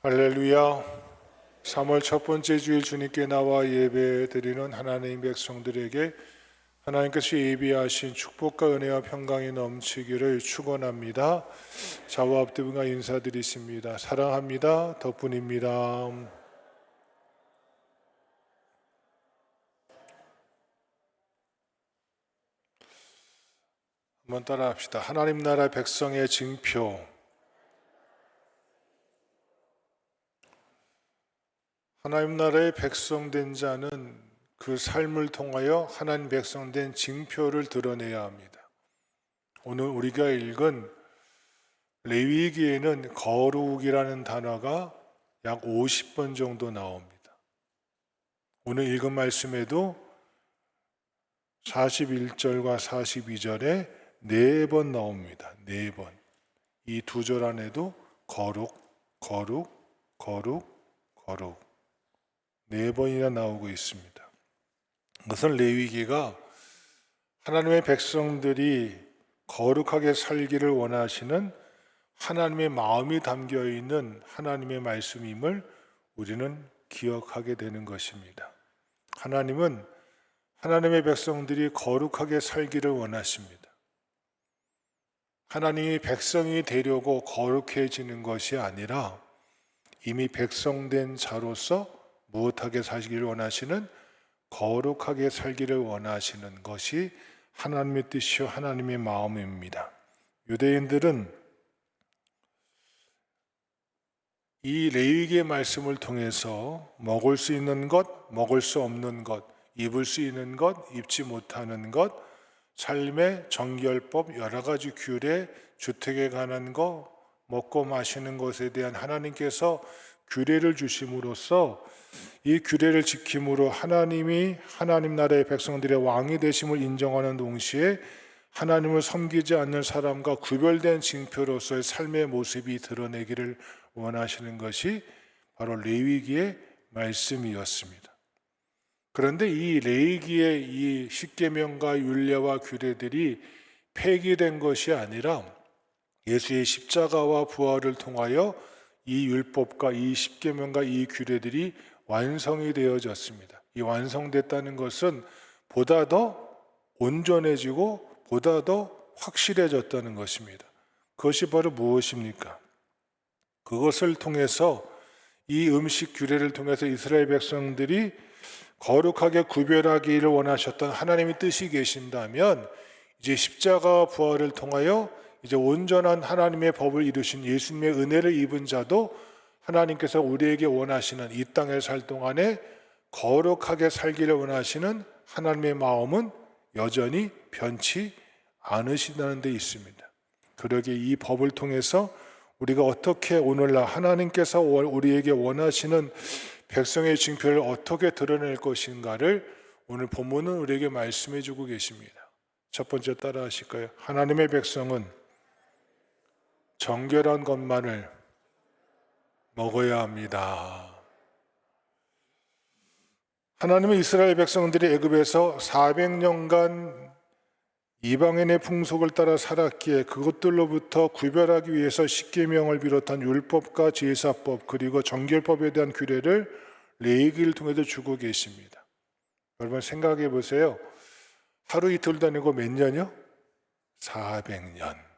할렐루야. 3월 첫 번째 주일 주님께 나와 예배드리는 하나님 백성들에게 하나님께서 예비하신 축복과 은혜와 평강이 넘치기를 축원합니다. 좌우 앞뒤분과 인사드리십니다. 사랑합니다. 덕분입니다. 한번 따라합시다. 하나님 나라 백성의 징표. 하나님 나라의 백성된 자는 그 삶을 통하여 하나님 백성된 징표를 드러내야 합니다. 오늘 우리가 읽은 레위기에는 거룩이라는 단어가 약 50번 정도 나옵니다. 오늘 읽은 말씀에도 41절과 42절에 4번 나옵니다. 4번. 이 두 절 안에도 거룩, 거룩, 거룩, 거룩 4번이나 나오고 있습니다. 그것은 레위기가 하나님의 백성들이 거룩하게 살기를 원하시는 하나님의 마음이 담겨 있는 하나님의 말씀임을 우리는 기억하게 되는 것입니다. 하나님은 하나님의 백성들이 거룩하게 살기를 원하십니다. 하나님이 백성이 되려고 거룩해지는 것이 아니라 이미 백성된 자로서 무엇하게 살기를 원하시는 거룩하게 살기를 원하시는 것이 하나님의 뜻이요 하나님의 마음입니다. 유대인들은 이 레위기의 말씀을 통해서 먹을 수 있는 것, 먹을 수 없는 것, 입을 수 있는 것, 입지 못하는 것, 삶의 정결법, 여러 가지 규례, 주택에 관한 것, 먹고 마시는 것에 대한 하나님께서 규례를 주심으로써 이 규례를 지킴으로 하나님이 하나님 나라의 백성들의 왕이 되심을 인정하는 동시에 하나님을 섬기지 않는 사람과 구별된 징표로서의 삶의 모습이 드러내기를 원하시는 것이 바로 레위기의 말씀이었습니다. 그런데 이 레위기의 이 십계명과 율례와 규례들이 폐기된 것이 아니라 예수의 십자가와 부활을 통하여 이 율법과 이 십계명과 이 규례들이 완성이 되어졌습니다. 이 완성됐다는 것은 보다 더 온전해지고 보다 더 확실해졌다는 것입니다. 그것이 바로 무엇입니까? 그것을 통해서 이 음식 규례를 통해서 이스라엘 백성들이 거룩하게 구별하기를 원하셨던 하나님의 뜻이 계신다면 이제 십자가와 부활을 통하여 이제 온전한 하나님의 법을 이루신 예수님의 은혜를 입은 자도 하나님께서 우리에게 원하시는 이 땅에 살 동안에 거룩하게 살기를 원하시는 하나님의 마음은 여전히 변치 않으시다는 데 있습니다. 그러기에 이 법을 통해서 우리가 어떻게 오늘날 하나님께서 우리에게 원하시는 백성의 징표를 어떻게 드러낼 것인가를 오늘 본문은 우리에게 말씀해 주고 계십니다. 첫 번째 따라 하실까요? 하나님의 백성은 정결한 것만을 먹어야 합니다. 하나님은 이스라엘 백성들이 애굽에서 400년간 이방인의 풍속을 따라 살았기에 그것들로부터 구별하기 위해서 십계명을 비롯한 율법과 제사법 그리고 정결법에 대한 규례를 레위기를 통해서 주고 계십니다. 여러분 생각해 보세요. 하루 이틀도 아니고 몇 년이요? 400년.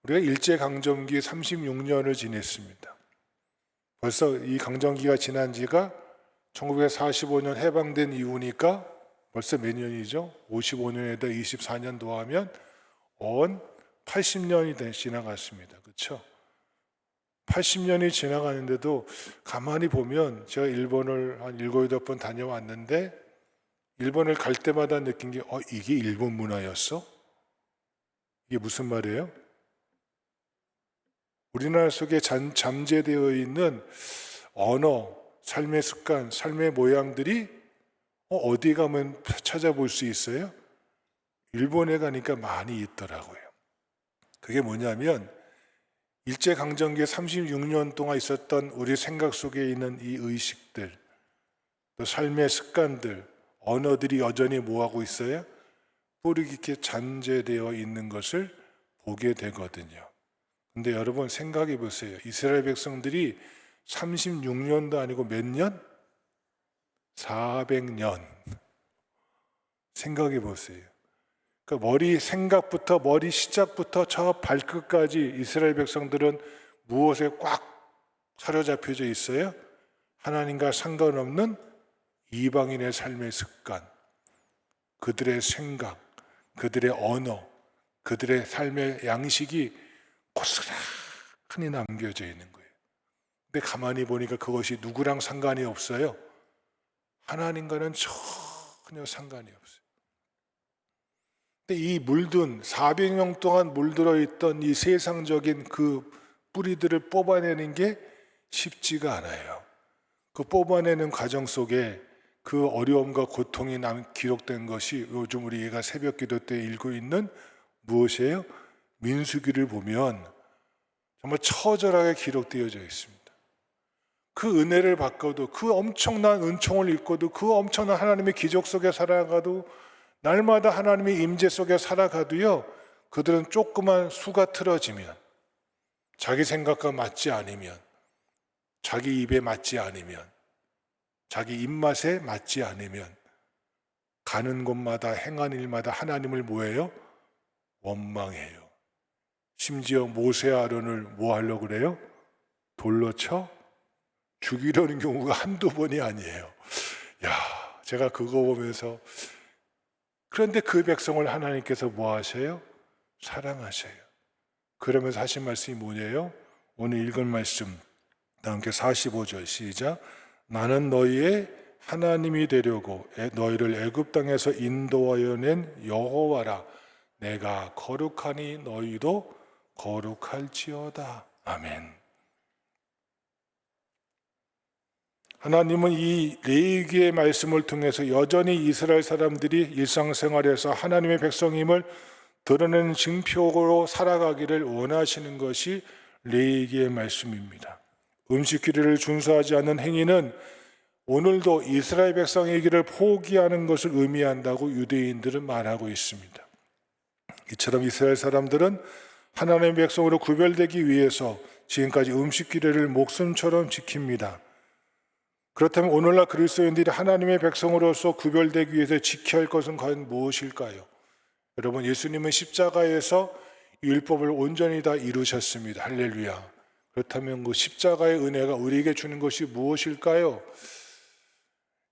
우리가 일제강점기 36년을 지냈습니다. 벌써 이 강점기가 지난 지가 1945년 해방된 이후니까 벌써 몇 년이죠? 55년에다 24년 더하면 80년이 지나갔습니다. 그렇죠? 80년이 지나가는데도 가만히 보면 제가 일본을 한 7, 8번 다녀왔는데 일본을 갈 때마다 느낀 게 이게 일본 문화였어? 이게 무슨 말이에요? 우리나라 속에 잠재되어 있는 언어, 삶의 습관, 삶의 모양들이 어디 가면 찾아볼 수 있어요? 일본에 가니까 많이 있더라고요. 그게 뭐냐면 일제강점기 36년 동안 있었던 우리 생각 속에 있는 이 의식들, 또 삶의 습관들, 언어들이 여전히 뭐하고 있어요? 뿌리 깊게 잠재되어 있는 것을 보게 되거든요. 근데 여러분 생각해 보세요. 이스라엘 백성들이 36년도 아니고 몇 년? 400년. 생각해 보세요. 그러니까 머리 시작부터 저 발끝까지 이스라엘 백성들은 무엇에 꽉 사로잡혀져 있어요? 하나님과 상관없는 이방인의 삶의 습관, 그들의 생각, 그들의 언어, 그들의 삶의 양식이 고스란히 남겨져 있는 거예요. 근데 가만히 보니까 그것이 누구랑 상관이 없어요. 하나님과는 전혀 상관이 없어요. 근데 이 400년 동안 물들어 있던 이 세상적인 그 뿌리들을 뽑아내는 게 쉽지가 않아요. 그 뽑아내는 과정 속에 그 어려움과 고통이 기록된 것이 요즘 우리가 새벽 기도 때 읽고 있는 무엇이에요? 민수기를 보면 정말 처절하게 기록되어져 있습니다. 그 은혜를 받고도, 그 엄청난 은총을 입고도, 그 엄청난 하나님의 기적 속에 살아가도, 날마다 하나님의 임재 속에 살아가도요, 그들은 조그만 수가 틀어지면, 자기 생각과 맞지 않으면, 자기 입에 맞지 않으면, 자기 입맛에 맞지 않으면 가는 곳마다 행하는 일마다 하나님을 뭐해요? 원망해요. 심지어 모세 아론을 뭐 하려고 그래요? 돌로 쳐 죽이려는 경우가 한두 번이 아니에요. 야, 제가 그거 보면서, 그런데 그 백성을 하나님께서 뭐 하셔요? 사랑하셔요. 그러면서 하신 말씀이 뭐냐요? 오늘 읽은 말씀 다 함께 45절 시작. 나는 너희의 하나님이 되려고 너희를 애굽 땅에서 인도하여 낸 여호와라. 내가 거룩하니 너희도 거룩할지어다. 아멘. 하나님은 이 레위기의 말씀을 통해서 여전히 이스라엘 사람들이 일상생활에서 하나님의 백성임을 드러내는 증표로 살아가기를 원하시는 것이 레위기의 말씀입니다. 음식기를 준수하지 않는 행위는 오늘도 이스라엘 백성의 길을 포기하는 것을 의미한다고 유대인들은 말하고 있습니다. 이처럼 이스라엘 사람들은 하나님의 백성으로 구별되기 위해서 지금까지 음식기를 목숨처럼 지킵니다. 그렇다면 오늘날 그리스도인들이 하나님의 백성으로서 구별되기 위해서 지켜야 할 것은 과연 무엇일까요? 여러분, 예수님은 십자가에서 율법을 온전히 다 이루셨습니다. 할렐루야. 그렇다면 그 십자가의 은혜가 우리에게 주는 것이 무엇일까요?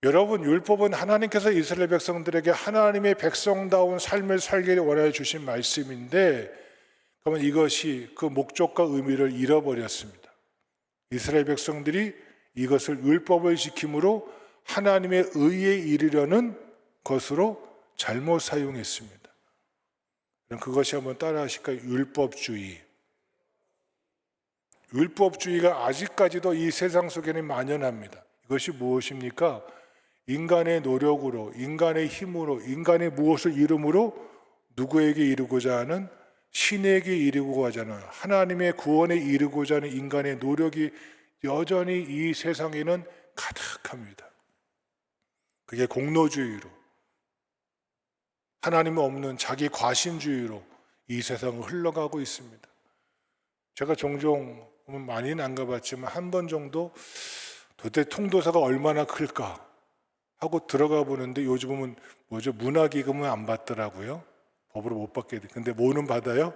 여러분, 율법은 하나님께서 이스라엘 백성들에게 하나님의 백성다운 삶을 살기를 원하여 주신 말씀인데, 그러면 이것이 그 목적과 의미를 잃어버렸습니다. 이스라엘 백성들이 이것을 율법을 지킴으로 하나님의 의에 이르려는 것으로 잘못 사용했습니다. 그럼 그것이 한번 따라 하실까요? 율법주의. 율법주의가 아직까지도 이 세상 속에는 만연합니다. 이것이 무엇입니까? 인간의 노력으로, 인간의 힘으로, 인간의 무엇을 이름으로 누구에게 이루고자 하는, 신에게 이루고자 하는, 하나님의 구원에 이루고자 하는 인간의 노력이 여전히 이 세상에는 가득합니다. 그게 공로주의로, 하나님 없는 자기 과신주의로 이 세상을 흘러가고 있습니다. 제가 종종 많이는 안 가봤지만 한 번 정도 도대체 통도사가 얼마나 클까 하고 들어가 보는데, 요즘은 뭐죠? 문화기금은 안 받더라고요. 법으로 못 받게 돼. 근데 뭐는 받아요?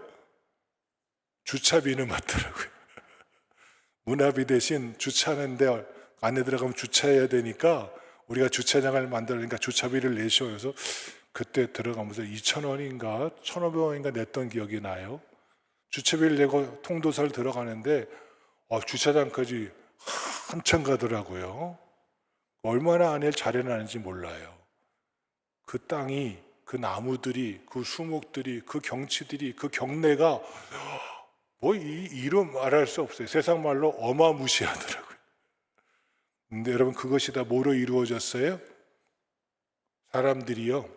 주차비는 받더라고요. 문화비 대신 주차하는데 안에 들어가면 주차해야 되니까 우리가 주차장을 만들으니까 주차비를 내셔. 그래서 그때 들어가면서 2,000원인가 1,500원인가 냈던 기억이 나요. 주차비를 내고 통도사를 들어가는데 주차장까지 한참 가더라고요. 얼마나 안에 잘해놨는지 몰라요. 그 땅이, 그 나무들이, 그 수목들이, 그 경치들이, 그 경내가 뭐 이루 말할 수 없어요. 세상 말로 어마무시하더라고요. 근데 여러분, 그것이 다 뭐로 이루어졌어요? 사람들이요,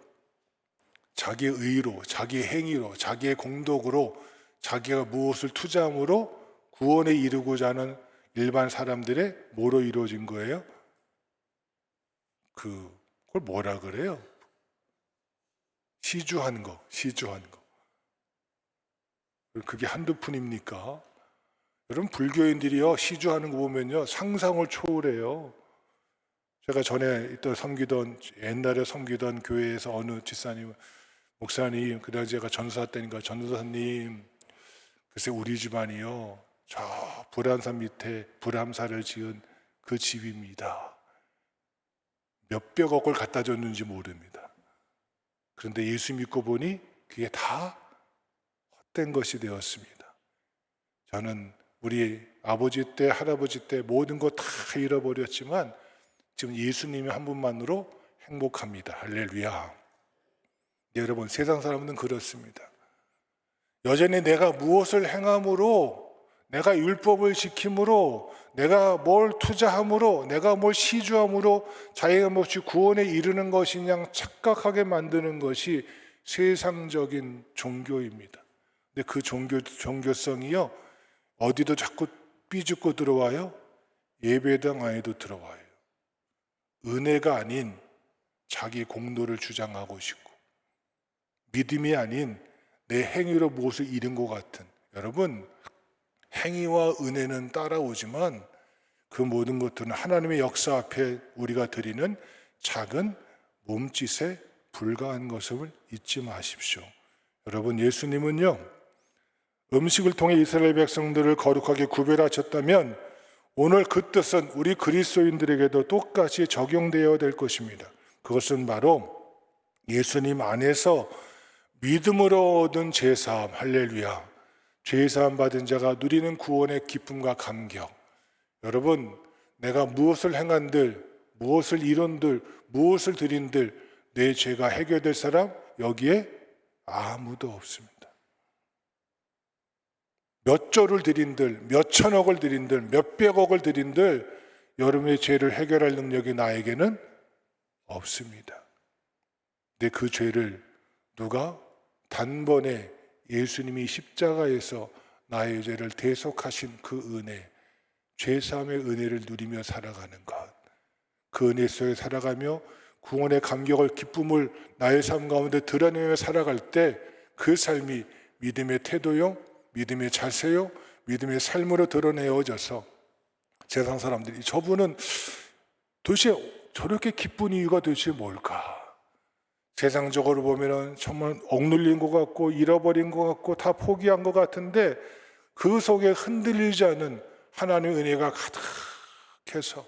자기의 의로, 자기의 행위로, 자기의 공덕으로, 자기가 무엇을 투자함으로 구원에 이르고자 하는 일반 사람들의 뭐로 이루어진 거예요? 그걸 뭐라 그래요? 시주한 거. 그게 한두 푼입니까? 여러분, 불교인들이요 시주하는 거 보면요 상상을 초월해요. 제가 전에 옛날에 섬기던 교회에서 어느 집사님, 목사님, 그다음 제가 전도사 때니까 전도사님, 글쎄 우리 집안이요 저 불암산 밑에 불암사를 지은 그 집입니다. 몇백억을 갖다 줬는지 모릅니다. 그런데 예수 믿고 보니 그게 다 헛된 것이 되었습니다. 저는 우리 아버지 때 할아버지 때 모든 거 다 잃어버렸지만 지금 예수님이 한 분만으로 행복합니다. 할렐루야. 네, 여러분, 세상 사람들은 그렇습니다. 여전히 내가 무엇을 행함으로, 내가 율법을 지킴으로, 내가 뭘 투자함으로, 내가 뭘 시주함으로 자기가 몹시 구원에 이르는 것이냐 착각하게 만드는 것이 세상적인 종교입니다. 근데 그 종교성이요 어디도 자꾸 삐죽고 들어와요? 예배당 안에도 들어와요. 은혜가 아닌 자기 공로를 주장하고 싶고, 믿음이 아닌 내 행위로 무엇을 잃은 것 같은, 여러분, 행위와 은혜는 따라오지만 그 모든 것들은 하나님의 역사 앞에 우리가 드리는 작은 몸짓에 불과한 것을 잊지 마십시오. 여러분, 예수님은요 음식을 통해 이스라엘 백성들을 거룩하게 구별하셨다면 오늘 그 뜻은 우리 그리스도인들에게도 똑같이 적용되어야 될 것입니다. 그것은 바로 예수님 안에서 믿음으로 얻은 죄사함, 할렐루야. 죄사함 받은 자가 누리는 구원의 기쁨과 감격. 여러분, 내가 무엇을 행한들, 무엇을 이룬들, 무엇을 드린들 내 죄가 해결될 사람 여기에 아무도 없습니다. 몇 조를 드린들, 몇 천억을 드린들, 몇 백억을 드린들 여러분의 죄를 해결할 능력이 나에게는 없습니다. 근데 그 죄를 누가 단번에 예수님이 십자가에서 나의 죄를 대속하신 그 은혜, 죄사함의 은혜를 누리며 살아가는 것, 그 은혜 속에 살아가며 구원의 감격을, 기쁨을 나의 삶 가운데 드러내며 살아갈 때 그 삶이 믿음의 태도요, 믿음의 자세요, 믿음의 삶으로 드러내어져서 세상 사람들이 저분은 도대체 저렇게 기쁜 이유가 도대체 뭘까? 세상적으로 보면은 정말 억눌린 것 같고 잃어버린 것 같고 다 포기한 것 같은데 그 속에 흔들리지 않은 하나님의 은혜가 가득해서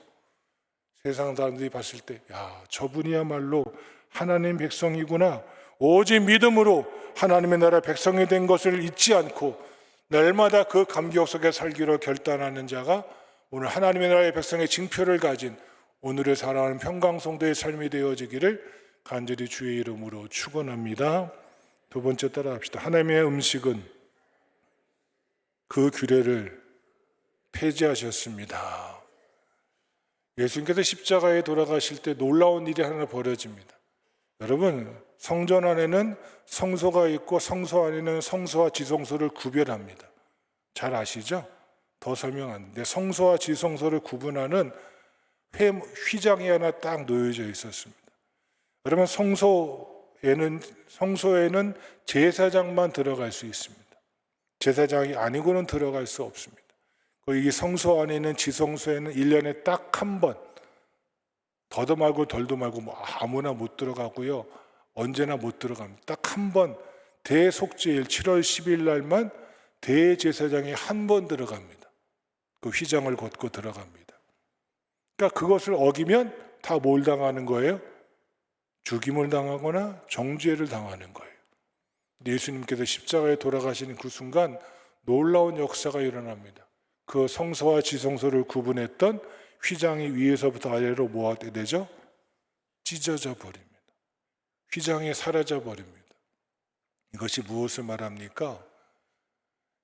세상 사람들이 봤을 때, 야, 저분이야말로 하나님 백성이구나. 오직 믿음으로 하나님의 나라 백성이 된 것을 잊지 않고 날마다 그 감격 속에 살기로 결단하는 자가 오늘 하나님의 나라의 백성의 징표를 가진 오늘을 살아가는 평강성도의 삶이 되어지기를 간절히 주의 이름으로 축원합니다. 두 번째 따라합시다. 하나님의 음식은 그 규례를 폐지하셨습니다. 예수님께서 십자가에 돌아가실 때 놀라운 일이 하나 벌어집니다. 여러분, 성전 안에는 성소가 있고 성소 안에는 성소와 지성소를 구별합니다. 잘 아시죠? 더 설명 안 되는데 성소와 지성소를 구분하는 휘장이 하나 딱 놓여져 있었습니다. 그러면 성소에는 제사장만 들어갈 수 있습니다. 제사장이 아니고는 들어갈 수 없습니다. 이 성소 안에 있는 지성소에는 1년에 딱 한 번, 더도 말고 덜도 말고 뭐 아무나 못 들어가고요. 언제나 못 들어갑니다. 딱 한 번, 대속죄일 7월 10일 날만 대제사장이 한 번 들어갑니다. 그 휘장을 걷고 들어갑니다. 그러니까 그것을 어기면 다 뭘 당하는 거예요? 죽임을 당하거나 정죄를 당하는 거예요. 예수님께서 십자가에 돌아가시는 그 순간 놀라운 역사가 일어납니다. 그 성소와 지성소를 구분했던 휘장이 위에서부터 아래로 뭐하게 되죠? 찢어져 버립니다. 휘장이 사라져 버립니다. 이것이 무엇을 말합니까?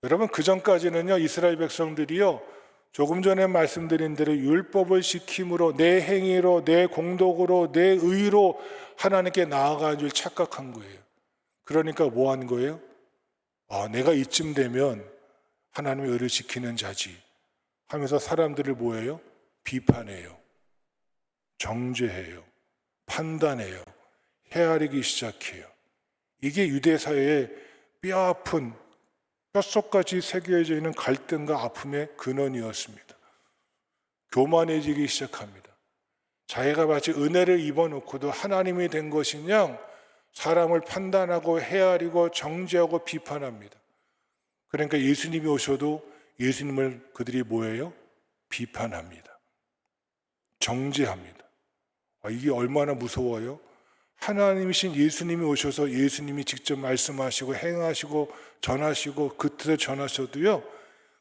여러분, 그 전까지는요 이스라엘 백성들이요 조금 전에 말씀드린 대로 율법을 지킴으로 내 행위로 내 공덕으로 내 의로 하나님께 나아가는 줄 착각한 거예요. 그러니까 뭐 하는 거예요? 내가 이쯤 되면 하나님의 의를 지키는 자지 하면서 사람들을 뭐해요? 비판해요. 정죄해요. 판단해요. 헤아리기 시작해요. 이게 유대 사회의 뼈아픈 뼛속까지 새겨져 있는 갈등과 아픔의 근원이었습니다. 교만해지기 시작합니다. 자기가 마치 은혜를 입어놓고도 하나님이 된 것이냐 사람을 판단하고 헤아리고 정죄하고 비판합니다. 그러니까 예수님이 오셔도 예수님을 그들이 뭐예요? 비판합니다. 정죄합니다. 이게 얼마나 무서워요? 하나님이신 예수님이 오셔서 예수님이 직접 말씀하시고 행하시고 전하시고 그 뜻을 전하셔도요,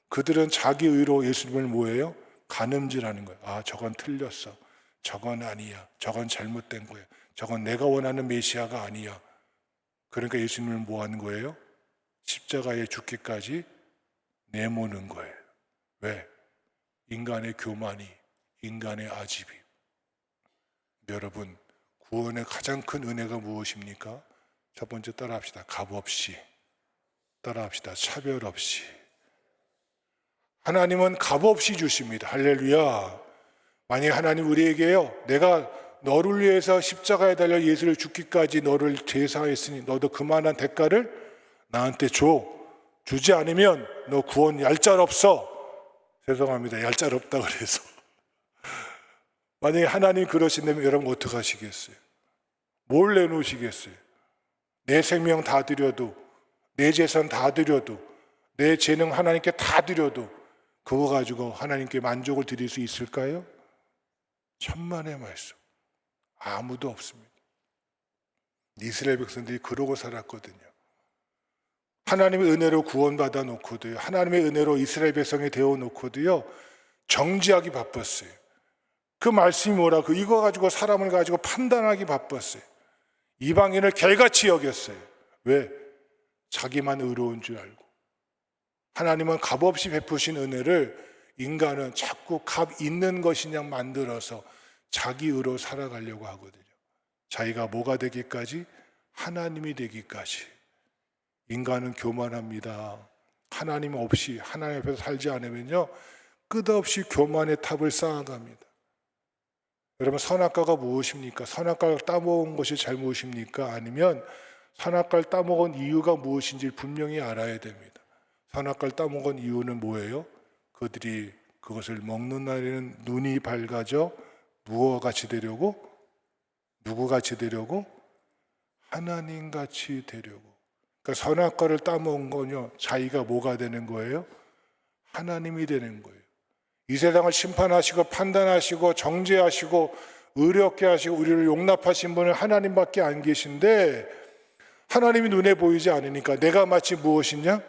그들은 자기 의로 예수님을 뭐예요? 가늠질하는 거예요. 저건 틀렸어. 저건 아니야. 저건 잘못된 거야. 저건 내가 원하는 메시아가 아니야. 그러니까 예수님을 뭐 하는 거예요? 십자가에 죽기까지 내모는 거예요. 왜? 인간의 교만이, 인간의 아집이. 여러분, 구원의 가장 큰 은혜가 무엇입니까? 첫 번째 따라합시다. 값없이. 따라합시다. 차별 없이. 하나님은 값없이 주십니다. 할렐루야. 만약 하나님 우리에게요, 내가 너를 위해서 십자가에 달려 예수를 죽기까지 너를 제사했으니 너도 그만한 대가를 나한테 줘. 주지 않으면 너 구원 얄짤없어. 죄송합니다. 얄짤없다 그래서. 만약에 하나님이 그러신다면 여러분 어떻게 하시겠어요? 뭘 내놓으시겠어요? 내 생명 다 드려도, 내 재산 다 드려도, 내 재능 하나님께 다 드려도 그거 가지고 하나님께 만족을 드릴 수 있을까요? 천만의 말씀. 아무도 없습니다. 이스라엘 백성들이 그러고 살았거든요. 하나님의 은혜로 구원받아 놓고도요, 하나님의 은혜로 이스라엘 백성이 되어 놓고도요, 정죄하기 바빴어요. 그 말씀이 뭐라고, 이거 가지고 사람을 가지고 판단하기 바빴어요. 이방인을 개같이 여겼어요. 왜? 자기만 의로운 줄 알고. 하나님은 값없이 베푸신 은혜를 인간은 자꾸 값 있는 것이냐 만들어서 자기 의로 살아가려고 하거든요. 자기가 뭐가 되기까지? 하나님이 되기까지. 인간은 교만합니다. 하나님 없이, 하나님 앞에서 살지 않으면요, 끝없이 교만의 탑을 쌓아갑니다. 여러분, 선악과가 무엇입니까? 선악과를 따먹은 것이 잘못입니까? 아니면 선악과를 따먹은 이유가 무엇인지 분명히 알아야 됩니다. 선악과를 따먹은 이유는 뭐예요? 그들이 그것을 먹는 날에는 눈이 밝아져 무엇같이 되려고? 누구같이 되려고? 하나님같이 되려고. 그러니까 선악과를 따먹은 건요, 자기가 뭐가 되는 거예요? 하나님이 되는 거예요. 이 세상을 심판하시고 판단하시고 정죄하시고 의롭게 하시고 우리를 용납하신 분은 하나님밖에 안 계신데, 하나님이 눈에 보이지 않으니까 내가 마치 무엇이냐?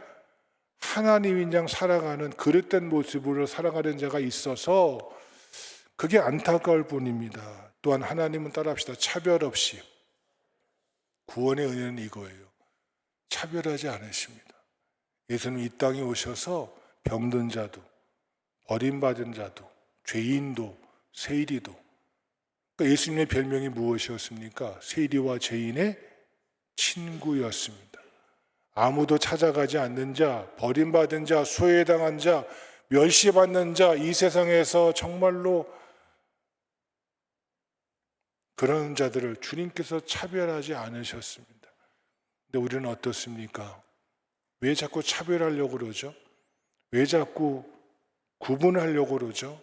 하나님인 양 살아가는 그릇된 모습으로 살아가는 자가 있어서 그게 안타까울 뿐입니다. 또한 하나님은 따라합시다. 차별 없이. 구원의 은혜는 이거예요. 차별하지 않으십니다. 예수님 이 땅에 오셔서 병든 자도, 버림받은 자도, 죄인도, 세리도. 그러니까 예수님의 별명이 무엇이었습니까? 세리와 죄인의 친구였습니다. 아무도 찾아가지 않는 자, 버림받은 자, 소외당한 자, 멸시받는 자, 이 세상에서 정말로 그런 자들을 주님께서 차별하지 않으셨습니다. 근데 우리는 어떻습니까? 왜 자꾸 차별하려고 그러죠? 왜 자꾸 구분하려고 그러죠?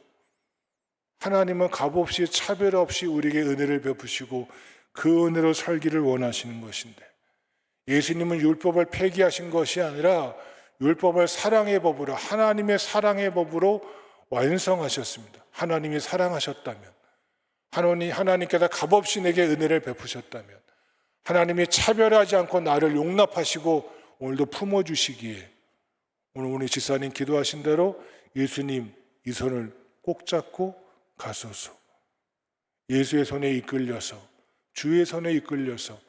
하나님은 값없이 차별 없이 우리에게 은혜를 베푸시고 그 은혜로 살기를 원하시는 것인데, 예수님은 율법을 폐기하신 것이 아니라 율법을 사랑의 법으로, 하나님의 사랑의 법으로 완성하셨습니다. 하나님이 사랑하셨다면, 하나님께서 값없이 내게 은혜를 베푸셨다면, 하나님이 차별하지 않고 나를 용납하시고 오늘도 품어주시기에, 오늘 우리 지사님 기도하신 대로 예수님 이 손을 꼭 잡고 가소서. 예수의 손에 이끌려서, 주의 손에 이끌려서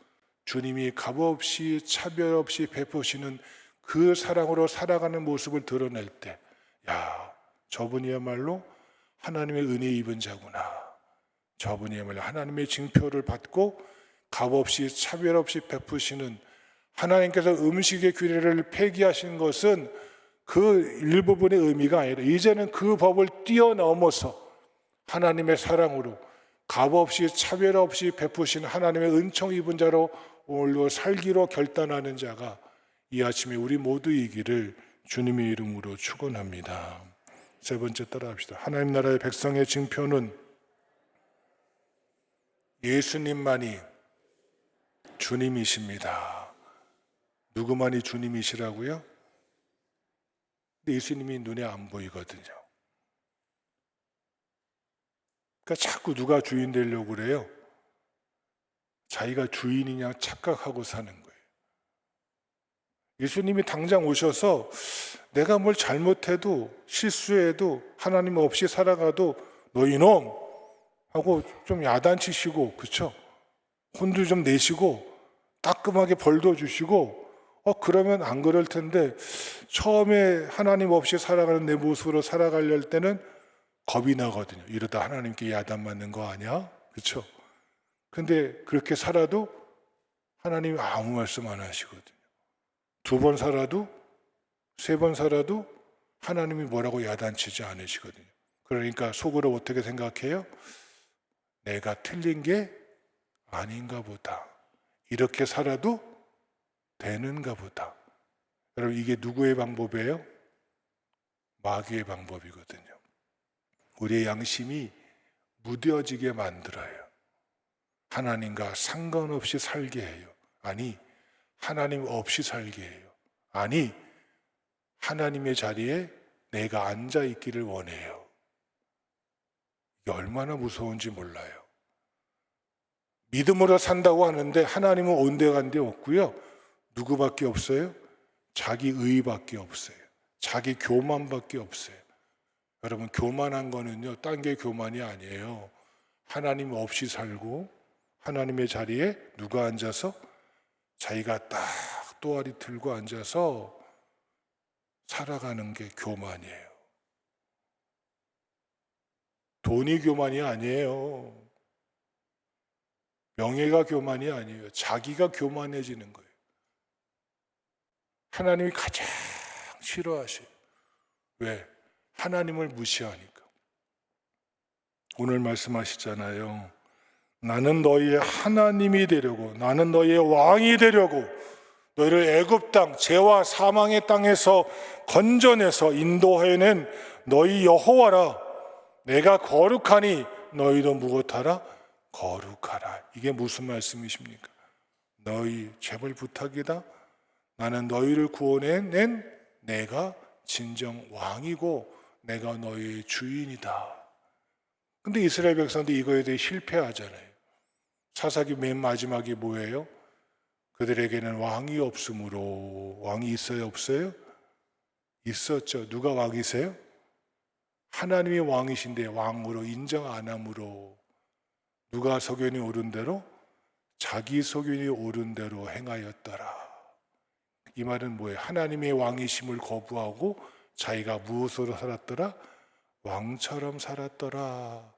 주님이 값없이 차별 없이 베푸시는 그 사랑으로 살아가는 모습을 드러낼 때, 야, 저분이야말로 하나님의 은혜 입은 자구나. 저분이야말로 하나님의 징표를 받고 값없이 차별 없이 베푸시는, 하나님께서 음식의 규례를 폐기하신 것은 그 일부분의 의미가 아니라 이제는 그 법을 뛰어넘어서 하나님의 사랑으로 값없이 차별 없이 베푸신 하나님의 은총 입은 자로 오늘도 살기로 결단하는 자가 이 아침에 우리 모두이기를 주님의 이름으로 축원합니다. 세 번째 따라합시다. 하나님 나라의 백성의 징표는 예수님만이 주님이십니다. 누구만이 주님이시라고요? 근데 예수님이 눈에 안 보이거든요. 그러니까 자꾸 누가 주인 되려고 그래요? 자기가 주인이냐 착각하고 사는 거예요. 예수님이 당장 오셔서 내가 뭘 잘못해도 실수해도 하나님 없이 살아가도 너 이놈 하고 좀 야단치시고, 그렇죠? 혼도 좀 내시고 따끔하게 벌도 주시고, 그러면 안 그럴 텐데 처음에 하나님 없이 살아가는 내 모습으로 살아가려 때는 겁이 나거든요. 이러다 하나님께 야단 맞는 거 아니야? 그렇죠? 근데 그렇게 살아도 하나님이 아무 말씀 안 하시거든요. 2번 살아도 3번 살아도 하나님이 뭐라고 야단치지 않으시거든요. 그러니까 속으로 어떻게 생각해요? 내가 틀린 게 아닌가 보다. 이렇게 살아도 되는가 보다. 여러분, 이게 누구의 방법이에요? 마귀의 방법이거든요. 우리의 양심이 무뎌지게 만들어요. 하나님과 상관없이 살게 해요. 아니, 하나님 없이 살게 해요. 아니, 하나님의 자리에 내가 앉아 있기를 원해요. 이게 얼마나 무서운지 몰라요. 믿음으로 산다고 하는데 하나님은 온데간데 없고요. 누구밖에 없어요? 자기 의밖에 없어요. 자기 교만밖에 없어요. 여러분, 교만한 거는요, 딴 게 교만이 아니에요. 하나님 없이 살고 하나님의 자리에 누가 앉아서 자기가 딱 또아리 들고 앉아서 살아가는 게 교만이에요. 돈이 교만이 아니에요. 명예가 교만이 아니에요. 자기가 교만해지는 거예요. 하나님이 가장 싫어하셔요. 왜? 하나님을 무시하니까. 오늘 말씀하시잖아요. 나는 너희의 하나님이 되려고, 나는 너희의 왕이 되려고 너희를 애굽 땅, 죄와 사망의 땅에서 건져내서 인도해낸 너희 여호와라. 내가 거룩하니 너희도 무엇하라? 거룩하라. 이게 무슨 말씀이십니까? 너희 제발 부탁이다. 나는 너희를 구원해낸 내가 진정 왕이고 내가 너희의 주인이다. 근데 이스라엘 백성들이 이거에 대해 실패하잖아요. 사사기 맨 마지막이 뭐예요? 그들에게는 왕이 없으므로. 왕이 있어요, 없어요? 있었죠. 누가 왕이세요? 하나님이 왕이신데 왕으로 인정 안 함으로. 누가 소견이 옳은 대로? 자기 소견이 옳은 대로 행하였더라. 이 말은 뭐예요? 하나님의 왕이심을 거부하고 자기가 무엇으로 살았더라? 왕처럼 살았더라.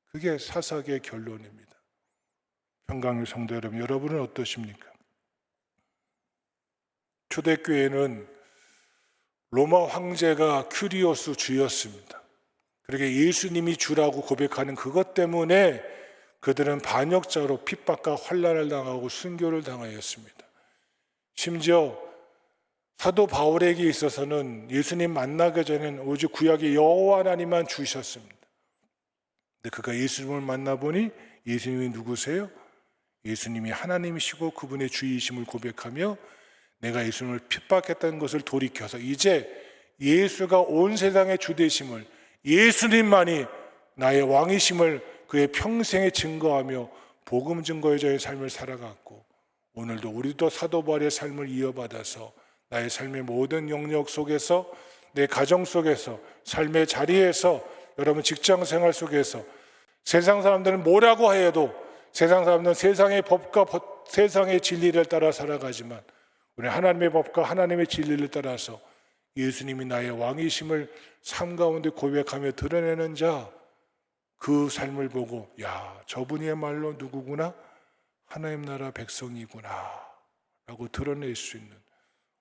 그게 사사기의 결론입니다. 평강의 성도 여러분, 여러분은 어떠십니까? 초대교회는 로마 황제가 큐리오스 주였습니다. 그러게 예수님이 주라고 고백하는 그것 때문에 그들은 반역자로 핍박과 환난을 당하고 순교를 당하였습니다. 심지어 사도 바울에게 있어서는 예수님 만나기 전에는 오직 구약의 여호와 하나님만 주셨습니다. 근데 그가 예수님을 만나보니 예수님이 누구세요? 예수님이 하나님이시고 그분의 주이심을 고백하며 내가 예수님을 핍박했다는 것을 돌이켜서 이제 예수가 온 세상의 주 되심을, 예수님만이 나의 왕이심을 그의 평생에 증거하며 복음 증거의 삶을 살아갔고, 오늘도 우리도 사도 바울의 삶을 이어받아서 나의 삶의 모든 영역 속에서, 내 가정 속에서, 삶의 자리에서, 여러분 직장 생활 속에서 세상 사람들은 뭐라고 해도 세상 사람들은 세상의 법과 세상의 진리를 따라 살아가지만 우리 하나님의 법과 하나님의 진리를 따라서 예수님이 나의 왕이심을 삶 가운데 고백하며 드러내는 자, 그 삶을 보고 야, 저분이야말로 누구구나? 하나님 나라 백성이구나 라고 드러낼 수 있는,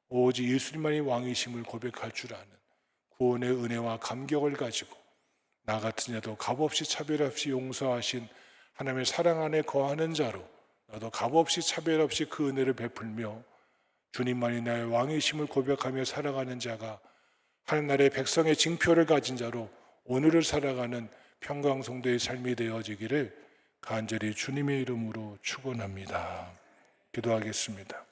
오직 예수님만이 왕이심을 고백할 줄 아는 구원의 은혜와 감격을 가지고 나 같은 자도 값없이 차별 없이 용서하신 하나님의 사랑 안에 거하는 자로 나도 값없이 차별 없이 그 은혜를 베풀며 주님만이 나의 왕이심을 고백하며 살아가는 자가 하늘나라의 백성의 징표를 가진 자로 오늘을 살아가는 평강성도의 삶이 되어지기를 간절히 주님의 이름으로 축원합니다. 기도하겠습니다.